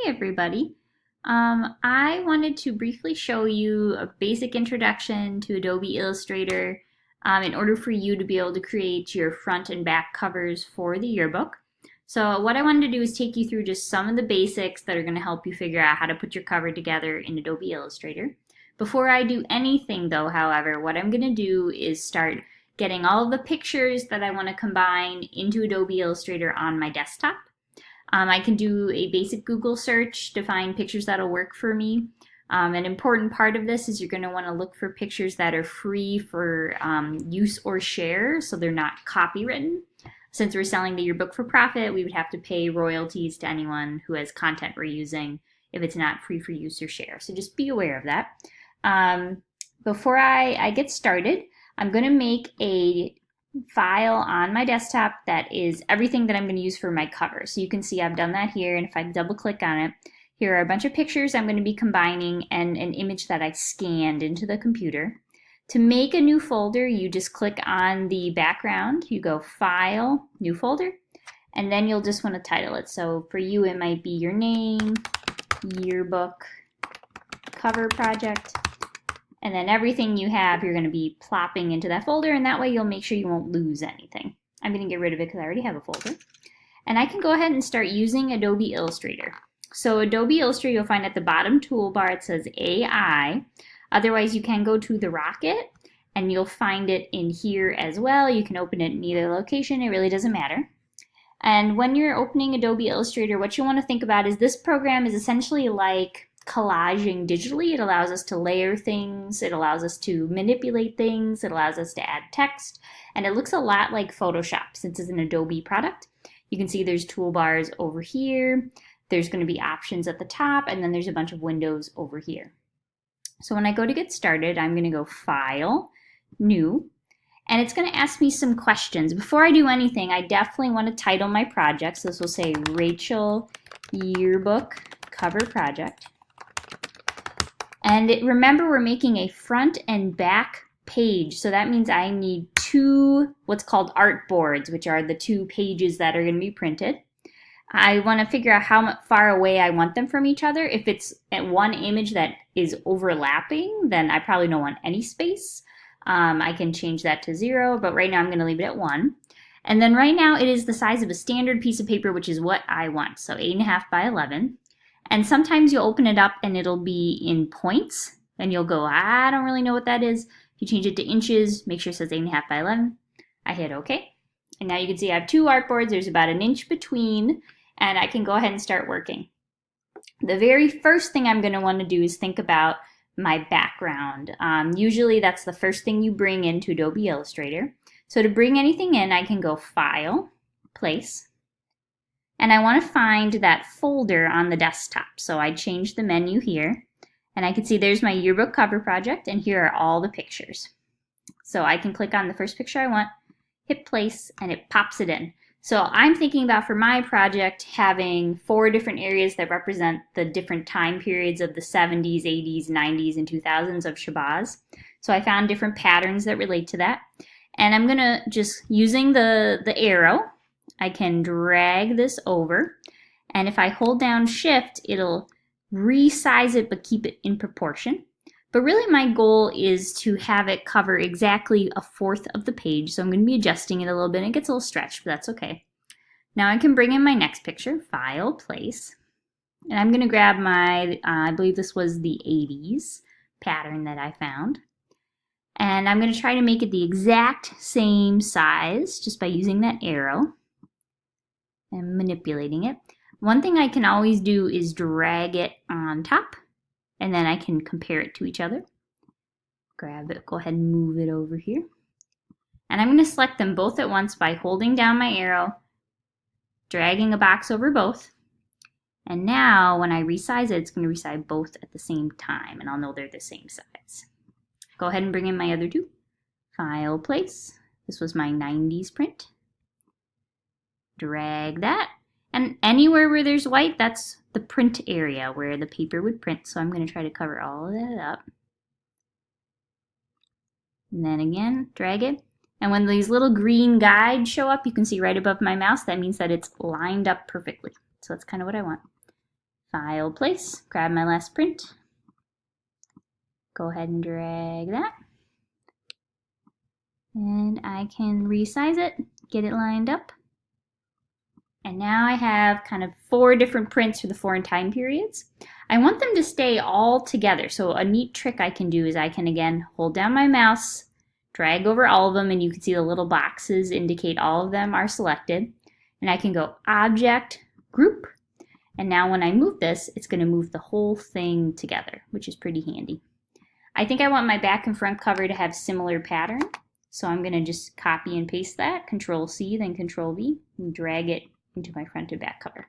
Everybody. I wanted to briefly show you a basic introduction to Adobe Illustrator in order for you to be able to create your front and back covers for the yearbook. So what I wanted to do is take you through just some of the basics that are going to help you figure out how to put your cover together in Adobe Illustrator. Before I do anything though, however, what I'm going to do is start getting all of the pictures that I want to combine into Adobe Illustrator on my desktop. I can do a basic Google search to find pictures that'll work for me. An important part of this is you're going to want to look for pictures that are free for use or share, so they're not copywritten. Since we're selling the yearbook for profit, we would have to pay royalties to anyone who has content we're using if it's not free for use or share. So just be aware of that. Before I get started, I'm going to make a file on my desktop that is everything that I'm going to use for my cover. So you can see I've done that here, and if I double click on it, here are a bunch of pictures I'm going to be combining and an image that I scanned into the computer. To make a new folder, you just click on the background, you go File, New Folder, and then you'll just want to title it. So for you it might be your name, yearbook, cover project, and then everything you have you're going to be plopping into that folder, and that way you'll make sure you won't lose anything. I'm going to get rid of it because I already have a folder. And I can go ahead and start using Adobe Illustrator. So Adobe Illustrator, you'll find at the bottom toolbar it says AI. Otherwise you can go to the rocket and you'll find it in here as well. You can open it in either location, it really doesn't matter. And when you're opening Adobe Illustrator, what you want to think about is this program is essentially like collaging digitally. It allows us to layer things, it allows us to manipulate things, it allows us to add text, and it looks a lot like Photoshop since it's an Adobe product. You can see there's toolbars over here, there's going to be options at the top, and then there's a bunch of windows over here. So when I go to get started, I'm going to go File, New, and it's going to ask me some questions. Before I do anything, I definitely want to title my project. So this will say Rachel Yearbook Cover Project. And remember, we're making a front and back page, so that means I need two what's called artboards, which are the two pages that are going to be printed. I want to figure out how far away I want them from each other. If it's at one image that is overlapping, then I probably don't want any space. I can change that to 0, but right now I'm going to leave it at 1. And then right now it is the size of a standard piece of paper, which is what I want, so 8.5 by 11. And sometimes you'll open it up and it'll be in points, and you'll go, I don't really know what that is. If you change it to inches, make sure it says 8.5 by 11. I hit OK. And now you can see I have two artboards. There's about an inch between, and I can go ahead and start working. The very first thing I'm going to want to do is think about my background. Usually that's the first thing you bring into Adobe Illustrator. So to bring anything in, I can go File, Place, and I want to find that folder on the desktop. So I change the menu here, and I can see there's my yearbook cover project, and here are all the pictures. So I can click on the first picture I want, hit place, and it pops it in. So I'm thinking about, for my project, having 4 different areas that represent the different time periods of the 70s, 80s, 90s, and 2000s of Shabazz. So I found different patterns that relate to that. And I'm going to just, using the arrow, I can drag this over, and if I hold down Shift, it'll resize it but keep it in proportion. But really my goal is to have it cover exactly 1/4 of the page, so I'm going to be adjusting it a little bit. It gets a little stretched, but that's okay. Now I can bring in my next picture, File, Place, and I'm going to grab my, I believe this was the 80s pattern that I found. And I'm going to try to make it the exact same size just by using that arrow and manipulating it. One thing I can always do is drag it on top, and then I can compare it to each other. Grab it, go ahead and move it over here. And I'm going to select them both at once by holding down my arrow, dragging a box over both. And now when I resize it, it's going to resize both at the same time, and I'll know they're the same size. Go ahead and bring in my other two. File, Place. This was my 90s print. Drag that, and anywhere where there's white, that's the print area where the paper would print. So I'm going to try to cover all of that up. And then again, drag it. And when these little green guides show up, you can see right above my mouse, that means that it's lined up perfectly. So that's kind of what I want. File, place, grab my last print. Go ahead and drag that. And I can resize it, get it lined up. And now I have kind of 4 different prints for the 4 time periods. I want them to stay all together. So a neat trick I can do is I can again hold down my mouse, drag over all of them, and you can see the little boxes indicate all of them are selected. And I can go Object, Group, and now when I move this, it's going to move the whole thing together, which is pretty handy. I think I want my back and front cover to have similar pattern, so I'm going to just copy and paste that, Control C, then Control V, and drag it into my front and back cover.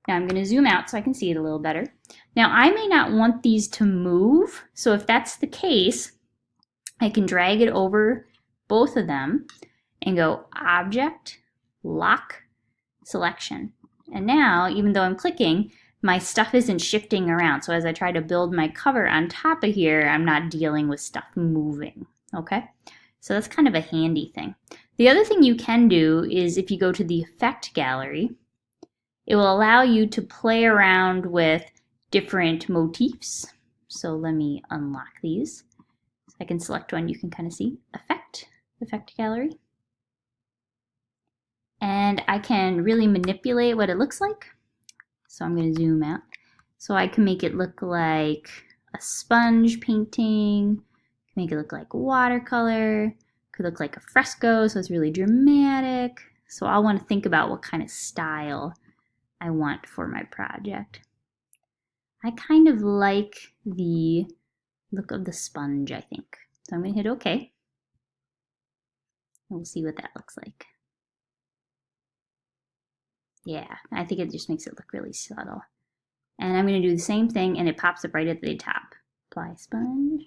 Now I'm going to zoom out so I can see it a little better. Now I may not want these to move, so if that's the case, I can drag it over both of them and go Object, Lock, Selection. And now, even though I'm clicking, my stuff isn't shifting around. So as I try to build my cover on top of here, I'm not dealing with stuff moving, okay? So that's kind of a handy thing. The other thing you can do is if you go to the Effect Gallery, it will allow you to play around with different motifs. So let me unlock these. So I can select one you can kind of see. Effect Gallery. And I can really manipulate what it looks like. So I'm going to zoom out. So I can make it look like a sponge painting, make it look like watercolor, could look like a fresco, so it's really dramatic. So I'll want to think about what kind of style I want for my project. I kind of like the look of the sponge, I think. So I'm going to hit OK. And we'll see what that looks like. Yeah, I think it just makes it look really subtle. And I'm going to do the same thing, and it pops up right at the top. Apply sponge.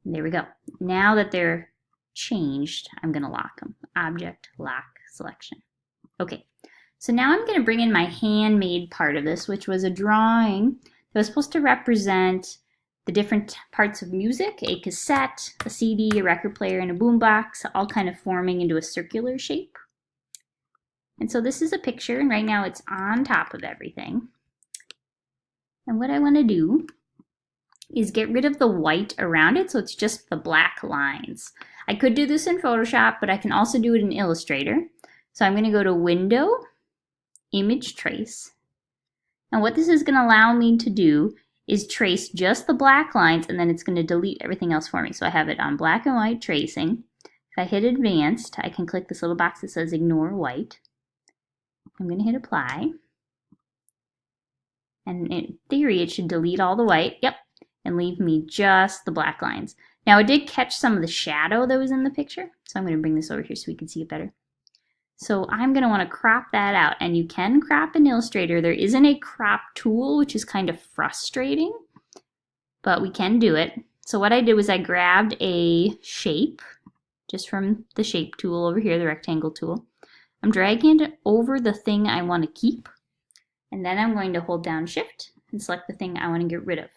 And there we go. Now that they're changed, I'm going to lock them. Object, Lock, Selection. Okay, so now I'm going to bring in my handmade part of this, which was a drawing that was supposed to represent the different parts of music, a cassette, a CD, a record player, and a boombox, all kind of forming into a circular shape. And so this is a picture, and right now it's on top of everything. And what I want to do is get rid of the white around it, so it's just the black lines. I could do this in Photoshop, but I can also do it in Illustrator. So I'm going to go to Window, Image Trace. And what this is going to allow me to do is trace just the black lines, and then it's going to delete everything else for me. So I have it on black and white tracing. If I hit Advanced, I can click this little box that says Ignore White. I'm going to hit Apply. And in theory, it should delete all the white. Yep. And leave me just the black lines. Now, it did catch some of the shadow that was in the picture. So I'm going to bring this over here so we can see it better. So I'm going to want to crop that out, and you can crop in Illustrator. There isn't a crop tool, which is kind of frustrating, but we can do it. So what I did was I grabbed a shape, just from the shape tool over here, the rectangle tool. I'm dragging it over the thing I want to keep, and then I'm going to hold down Shift and select the thing I want to get rid of.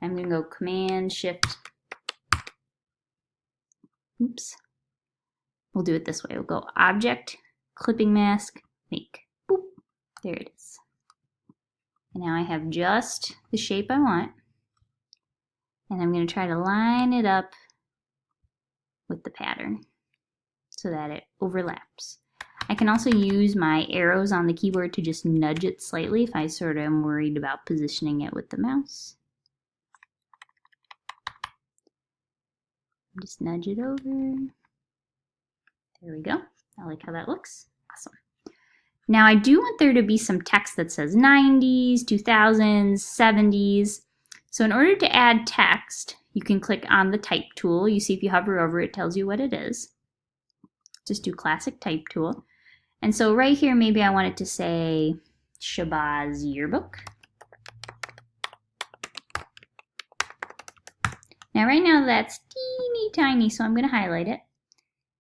I'm going to go Command, Shift, oops. We'll do it this way. We'll go Object, Clipping Mask, Make. Boop. There it is. And now I have just the shape I want. And I'm going to try to line it up with the pattern so that it overlaps. I can also use my arrows on the keyboard to just nudge it slightly if I sort of am worried about positioning it with the mouse. Just nudge it over. There we go. I like how that looks. Awesome. Now I do want there to be some text that says 90s, 2000s, 70s. So in order to add text, you can click on the Type tool. You see if you hover over it, tells you what it is. Just do Classic Type tool. And so right here, maybe I want it to say Shabazz Yearbook. Now right now that's teeny tiny, so I'm going to highlight it.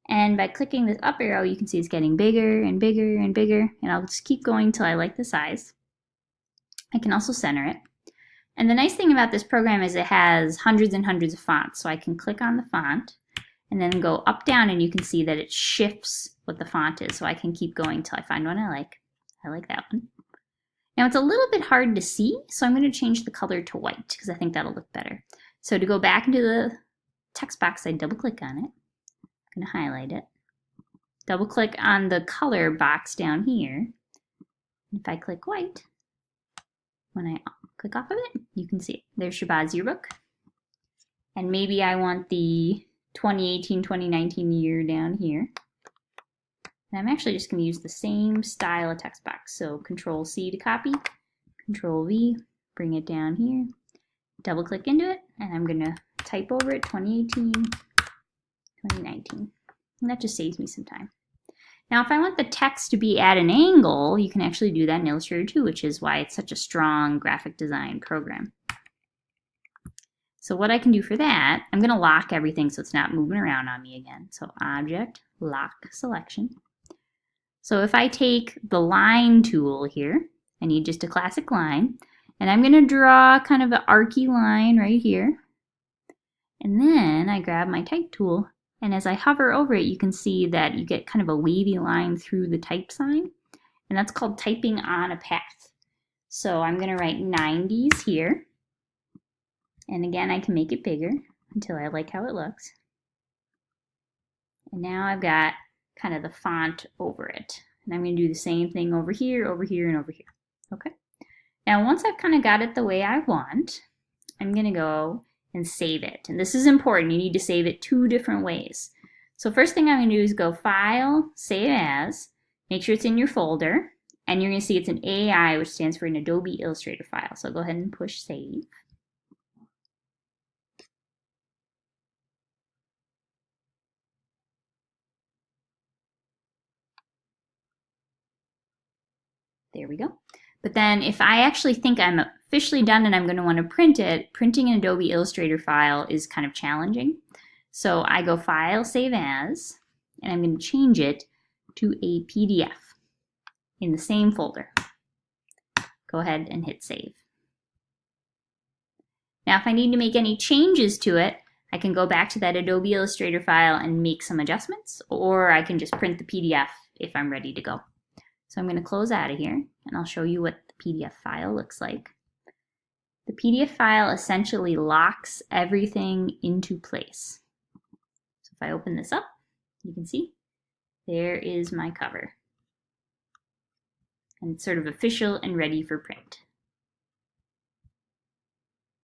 And by clicking this up arrow, you can see it's getting bigger and bigger and bigger. And I'll just keep going until I like the size. I can also center it. And the nice thing about this program is it has hundreds and hundreds of fonts. So I can click on the font and then go up, down, and you can see that it shifts what the font is. So I can keep going until I find one I like. I like that one. Now it's a little bit hard to see, so I'm going to change the color to white because I think that'll look better. So to go back into the text box, I double click on it. I'm going to highlight it. Double click on the color box down here. If I click white, when I click off of it, you can see it. There's Shabazz yearbook. And maybe I want the 2018-2019 year down here. And I'm actually just going to use the same style of text box. So Control C to copy, Control V, bring it down here, double click into it, and I'm going to type over it 2018, 2019. And that just saves me some time. Now, if I want the text to be at an angle, you can actually do that in Illustrator too, which is why it's such a strong graphic design program. So what I can do for that, I'm going to lock everything so it's not moving around on me again. So Object, Lock Selection. So if I take the line tool here, I need just a classic line, and I'm going to draw kind of an archy line right here. And then I grab my type tool, and as I hover over it, you can see that you get kind of a wavy line through the type sign, and that's called typing on a path. So I'm going to write 90s here, and again I can make it bigger until I like how it looks. And now I've got kind of the font over it. And I'm going to do the same thing over here, and over here. Okay. Now once I've kind of got it the way I want, I'm going to go and save it. And this is important. You need to save it 2 different ways. So first thing I'm going to do is go File, Save As, make sure it's in your folder, and you're going to see it's an AI, which stands for an Adobe Illustrator file. So go ahead and push Save. There we go. But then if I actually think I'm officially done and I'm going to want to print it, printing an Adobe Illustrator file is kind of challenging. So I go File, Save As, and I'm going to change it to a PDF in the same folder. Go ahead and hit Save. Now if I need to make any changes to it, I can go back to that Adobe Illustrator file and make some adjustments, or I can just print the PDF if I'm ready to go. So I'm going to close out of here, and I'll show you what the PDF file looks like. The PDF file essentially locks everything into place. So if I open this up, you can see there is my cover. And it's sort of official and ready for print.